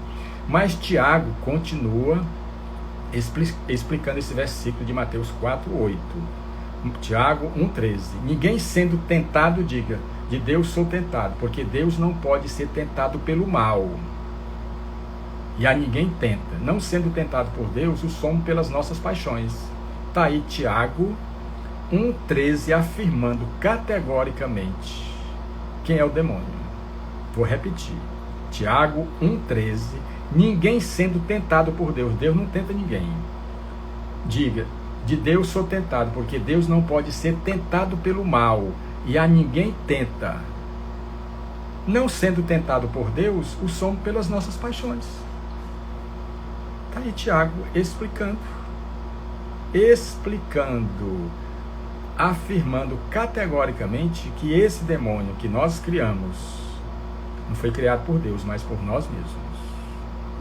Mas Tiago continua explicando esse versículo de Mateus 4:8. Tiago 1,13. Ninguém sendo tentado diga, de Deus sou tentado, porque Deus não pode ser tentado pelo mal. E a ninguém tenta. Não sendo tentado por Deus, o somos pelas nossas paixões. Está aí Tiago 1,13 afirmando categoricamente quem é o demônio. Vou repetir. Tiago 1,13. Ninguém sendo tentado por Deus. Deus não tenta ninguém. Diga, de Deus sou tentado, porque Deus não pode ser tentado pelo mal, e a ninguém tenta. Não sendo tentado por Deus, o somos pelas nossas paixões. Está aí Tiago explicando, afirmando categoricamente que esse demônio que nós criamos não foi criado por Deus, mas por nós mesmos.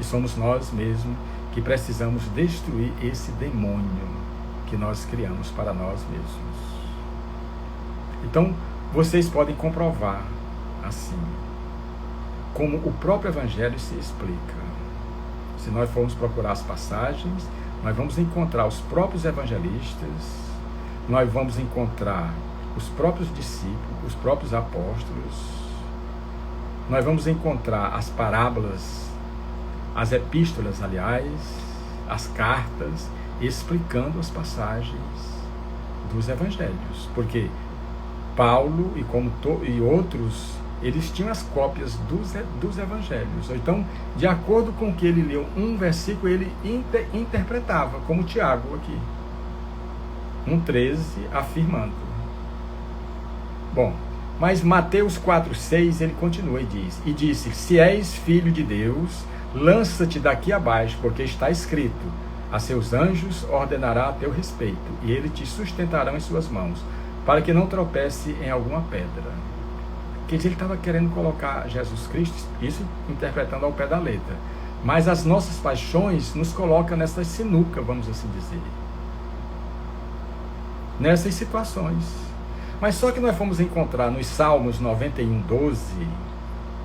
E somos nós mesmos que precisamos destruir esse demônio que nós criamos para nós mesmos. Então, vocês podem comprovar assim, como o próprio Evangelho se explica. Se nós formos procurar as passagens, nós vamos encontrar os próprios evangelistas, nós vamos encontrar os próprios discípulos, os próprios apóstolos, nós vamos encontrar as parábolas, as epístolas, aliás, as cartas, explicando as passagens dos evangelhos, porque Paulo e outros, eles tinham as cópias dos evangelhos. Então, de acordo com o que ele leu um versículo, ele interpretava, como Tiago aqui 1,13 afirmando. Bom, mas Mateus 4,6 ele continua e diz, e disse, se és filho de Deus, lança-te daqui abaixo, porque está escrito, a seus anjos ordenará a teu respeito, e eles te sustentarão em suas mãos, para que não tropece em alguma pedra. Quer dizer, ele estava querendo colocar Jesus Cristo, isso interpretando ao pé da letra. Mas as nossas paixões nos colocam nessa sinuca, vamos assim dizer. Nessas situações. Mas só que nós fomos encontrar nos Salmos 91:12,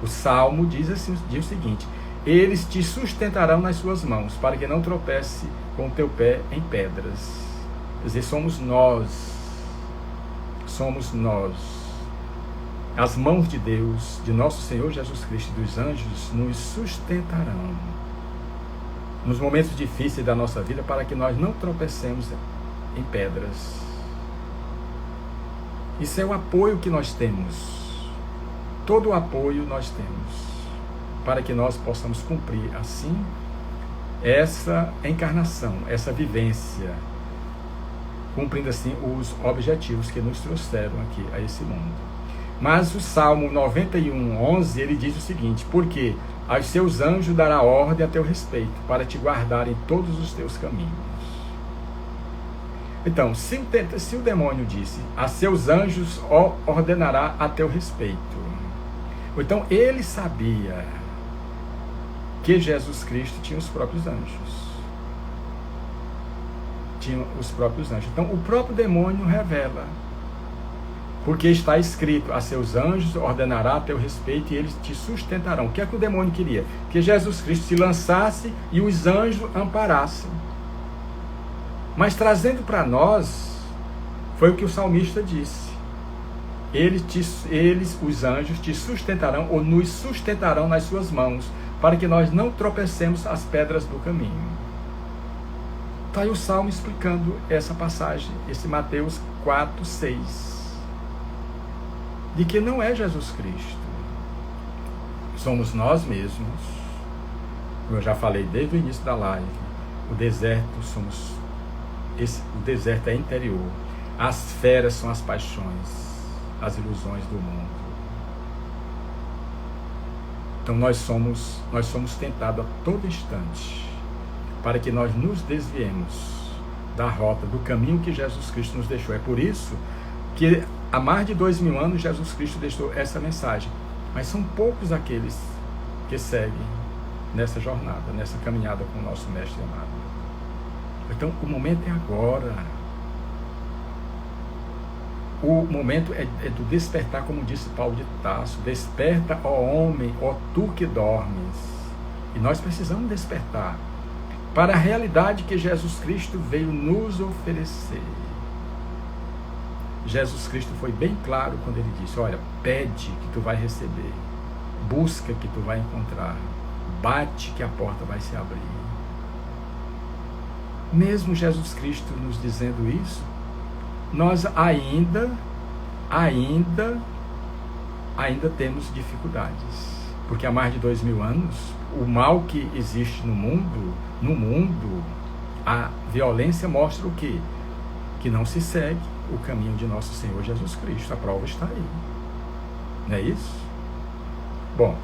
o Salmo diz o seguinte, eles te sustentarão nas suas mãos, para que não tropece com o teu pé em pedras. Quer dizer, somos nós. As mãos de Deus, de nosso Senhor Jesus Cristo e dos anjos, nos sustentarão nos momentos difíceis da nossa vida, para que nós não tropecemos em pedras. Isso é o apoio que nós temos. Todo o apoio nós temos, para que nós possamos cumprir, assim, essa encarnação, essa vivência, cumprindo, assim, os objetivos que nos trouxeram aqui a esse mundo. Mas o Salmo 91:11, ele diz o seguinte, porque aos seus anjos dará ordem a teu respeito, para te guardar em todos os teus caminhos. Então, se o demônio disse, a seus anjos ordenará a teu respeito. Então, ele sabia que Jesus Cristo tinha os próprios anjos. Então, o próprio demônio revela. Porque está escrito, a seus anjos ordenará a teu respeito e eles te sustentarão. O que é que o demônio queria? Que Jesus Cristo se lançasse e os anjos amparassem. Mas trazendo para nós, foi o que o salmista disse. eles, os anjos, te sustentarão ou nos sustentarão nas suas mãos, para que nós não tropecemos as pedras do caminho. Está aí o Salmo explicando essa passagem, esse Mateus 4, 6. De que não é Jesus Cristo. Somos nós mesmos. Como eu já falei desde o início da live, o deserto o deserto é interior. As feras são as paixões, as ilusões do mundo. Então nós somos tentados a todo instante para que nós nos desviemos da rota, do caminho que Jesus Cristo nos deixou. É por isso que há mais de 2000 anos Jesus Cristo deixou essa mensagem. Mas são poucos aqueles que seguem nessa jornada, nessa caminhada com o nosso Mestre amado. Então o momento é agora. O momento é do despertar, como disse Paulo de Tarso. Desperta, ó homem, ó tu que dormes. E nós precisamos despertar para a realidade que Jesus Cristo veio nos oferecer. Jesus Cristo foi bem claro quando ele disse: olha, pede que tu vai receber, busca que tu vai encontrar, bate que a porta vai se abrir. Mesmo Jesus Cristo nos dizendo isso, nós ainda temos dificuldades, porque há mais de 2000 anos, o mal que existe no mundo, a violência mostra o quê? Que não se segue o caminho de nosso Senhor Jesus Cristo. A prova está aí, não é isso? Bom,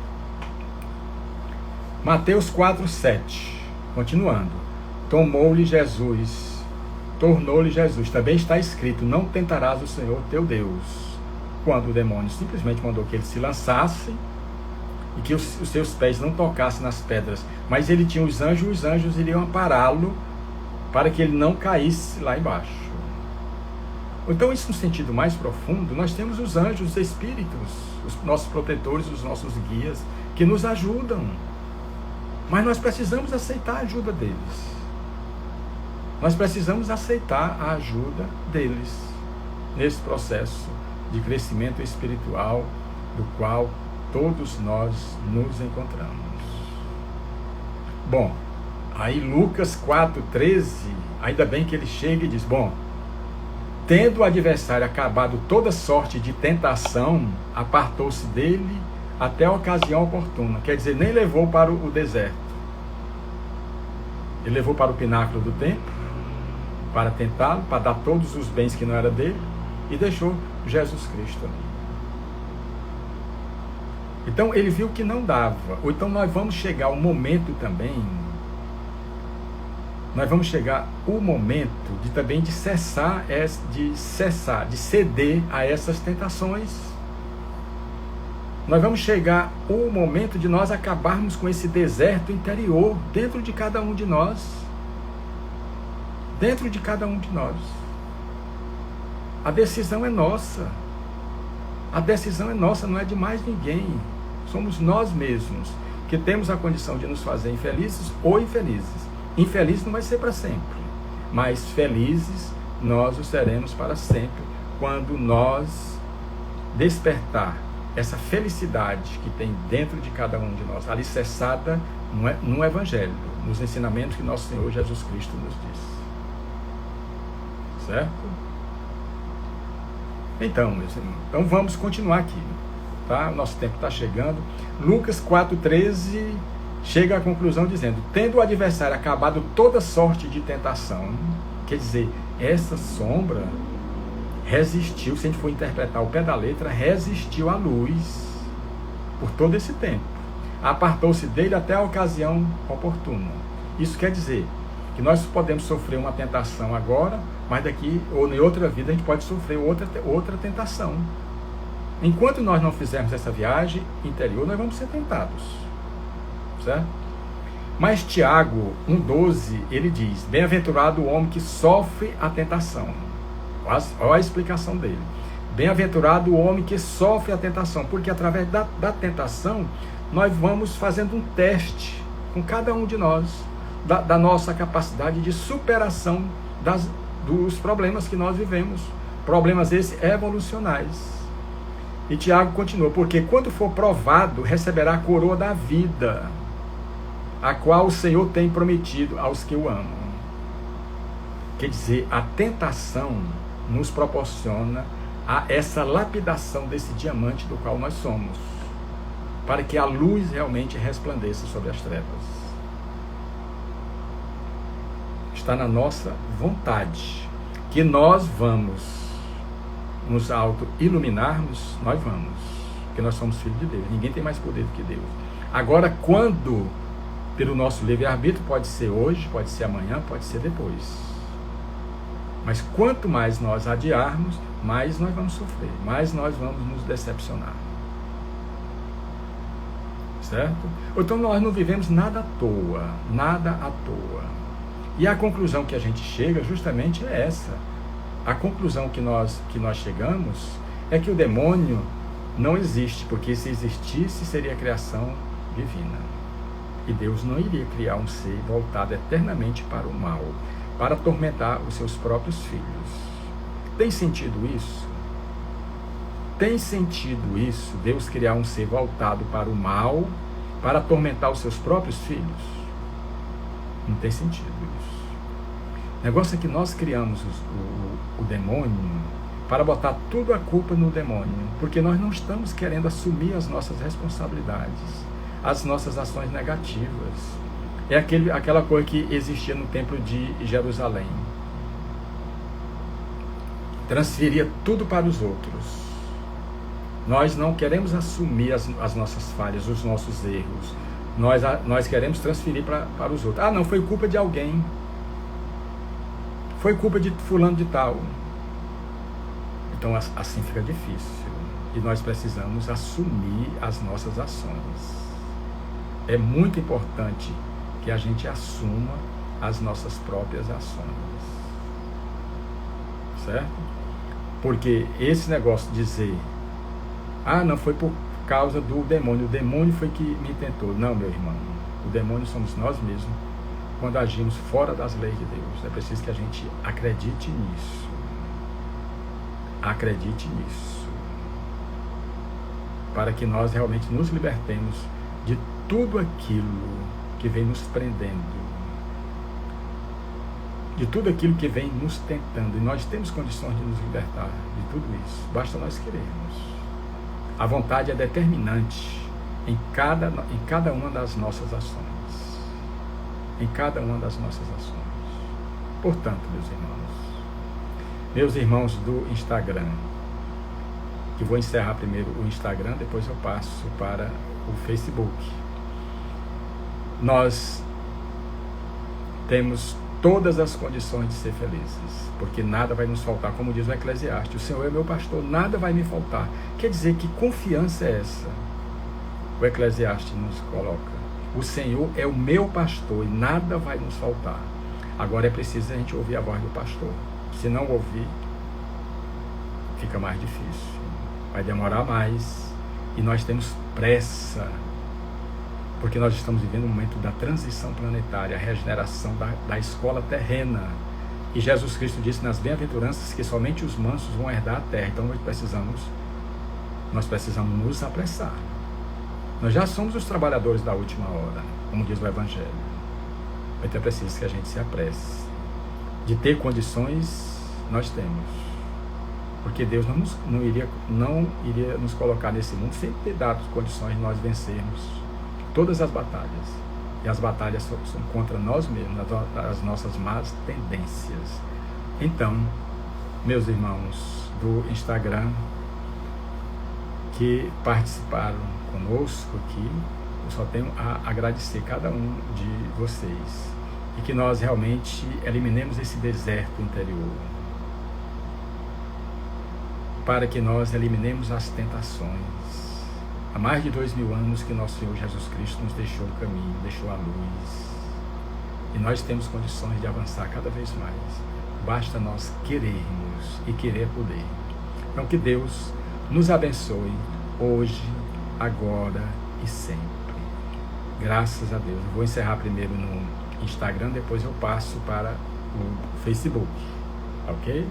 Mateus 4, 7, continuando, tornou-lhe Jesus, também está escrito: não tentarás o Senhor teu Deus. Quando o demônio simplesmente mandou que ele se lançasse e que os seus pés não tocassem nas pedras, mas ele tinha os anjos iriam ampará-lo para que ele não caísse lá embaixo. Então, isso no sentido mais profundo, nós temos os anjos, os espíritos, os nossos protetores, os nossos guias, que nos ajudam, mas nós precisamos aceitar a ajuda deles. Nós precisamos aceitar a ajuda deles nesse processo de crescimento espiritual do qual todos nós nos encontramos. Bom, aí Lucas 4,13, ainda bem que ele chega e diz: bom, tendo o adversário acabado toda sorte de tentação, apartou-se dele até a ocasião oportuna. Quer dizer, nem levou para o deserto. Ele levou para o pináculo do templo, para tentá-lo, para dar todos os bens que não era dele, e deixou Jesus Cristo ali. Então ele viu que não dava. Ou então nós vamos chegar ao momento também, de ceder a essas tentações. Nós vamos chegar o momento de nós acabarmos com esse deserto interior dentro de cada um de nós. Dentro de cada um de nós. A decisão é nossa. A decisão é nossa, não é de mais ninguém. Somos nós mesmos que temos a condição de nos fazer infelizes ou infelizes. Infeliz não vai ser para sempre, mas felizes nós o seremos para sempre, quando nós despertar essa felicidade que tem dentro de cada um de nós, alicerçada no Evangelho, nos ensinamentos que nosso Senhor Jesus Cristo nos disse. Certo? Então, meus irmãos, vamos continuar aqui, tá? O nosso tempo está chegando. Lucas 4,13 chega à conclusão dizendo: tendo o adversário acabado toda sorte de tentação, quer dizer, essa sombra resistiu, se a gente for interpretar o pé da letra, resistiu à luz por todo esse tempo. Apartou-se dele até a ocasião oportuna. Isso quer dizer que nós podemos sofrer uma tentação agora, mas daqui, ou em outra vida, a gente pode sofrer outra tentação. Enquanto nós não fizermos essa viagem interior, nós vamos ser tentados. Certo? Mas Tiago 1,12, ele diz: bem-aventurado o homem que sofre a tentação. Olha a explicação dele. Bem-aventurado o homem que sofre a tentação, porque através da tentação, nós vamos fazendo um teste com cada um de nós, da nossa capacidade de superação dos problemas que nós vivemos. Problemas esses evolucionais. E Tiago continua, porque quando for provado, receberá a coroa da vida, a qual o Senhor tem prometido aos que o amam. Quer dizer, a tentação nos proporciona essa lapidação desse diamante do qual nós somos, para que a luz realmente resplandeça sobre as trevas. Está na nossa vontade que nós vamos nos auto-iluminarmos, nós vamos, porque nós somos filhos de Deus, ninguém tem mais poder do que Deus. Agora, quando, pelo nosso livre-arbítrio, pode ser hoje, pode ser amanhã, pode ser depois, mas quanto mais nós adiarmos, mais nós vamos sofrer, mais nós vamos nos decepcionar, certo? Então nós não vivemos nada à toa, nada à toa, e a conclusão que a gente chega justamente é essa. A conclusão que nós chegamos é que o demônio não existe, porque se existisse seria a criação divina. E Deus não iria criar um ser voltado eternamente para o mal, para atormentar os seus próprios filhos. Tem sentido isso? Tem sentido isso, Deus criar um ser voltado para o mal, para atormentar os seus próprios filhos? Não tem sentido isso. O negócio é que nós criamos o demônio para botar tudo a culpa no demônio, porque nós não estamos querendo assumir as nossas responsabilidades, as nossas ações negativas. É aquela coisa que existia no templo de Jerusalém. Transferia tudo para os outros. Nós não queremos assumir as nossas falhas, os nossos erros. Nós queremos transferir para os outros. Ah, não, foi culpa de alguém. Foi culpa de fulano de tal. Então assim fica difícil. E nós precisamos assumir as nossas ações. É muito importante que a gente assuma as nossas próprias ações. Certo? Porque esse negócio de dizer, ah, não foi por causa do demônio, o demônio foi que me tentou. Não, meu irmão, o demônio somos nós mesmos quando agimos fora das leis de Deus. É preciso que a gente acredite nisso. Acredite nisso. Para que nós realmente nos libertemos de tudo aquilo que vem nos prendendo, de tudo aquilo que vem nos tentando. E nós temos condições de nos libertar de tudo isso. Basta nós querermos. A vontade é determinante em cada uma das nossas ações. Em cada uma das nossas ações. Portanto, meus irmãos do Instagram, que vou encerrar primeiro o Instagram, depois eu passo para o Facebook. Nós temos todas as condições de ser felizes, porque nada vai nos faltar, como diz o Eclesiastes, o Senhor é meu pastor, nada vai me faltar. Quer dizer, que confiança é essa? O Eclesiastes nos coloca. O Senhor é o meu pastor e nada vai nos faltar. Agora é preciso a gente ouvir a voz do pastor. Se não ouvir, fica mais difícil. Vai demorar mais. E nós temos pressa. Porque nós estamos vivendo um momento da transição planetária, a regeneração da escola terrena. E Jesus Cristo disse nas bem-aventuranças que somente os mansos vão herdar a terra. Então nós precisamos nos apressar. Nós já somos os trabalhadores da última hora, como diz o Evangelho. Então é preciso que a gente se apresse. De ter condições, nós temos. Porque Deus não iria nos colocar nesse mundo sem ter dado condições de nós vencermos todas as batalhas. E as batalhas são contra nós mesmos, as nossas más tendências. Então, meus irmãos do Instagram, que participaram conosco aqui, eu só tenho a agradecer cada um de vocês. E que nós realmente eliminemos esse deserto interior. Para que nós eliminemos as tentações. Há mais de 2000 anos que nosso Senhor Jesus Cristo nos deixou o caminho, deixou a luz. E nós temos condições de avançar cada vez mais. Basta nós querermos, e querer é poder. Então que Deus nos abençoe hoje, agora e sempre. Graças a Deus. Eu vou encerrar primeiro no Instagram, depois eu passo para o Facebook. Ok?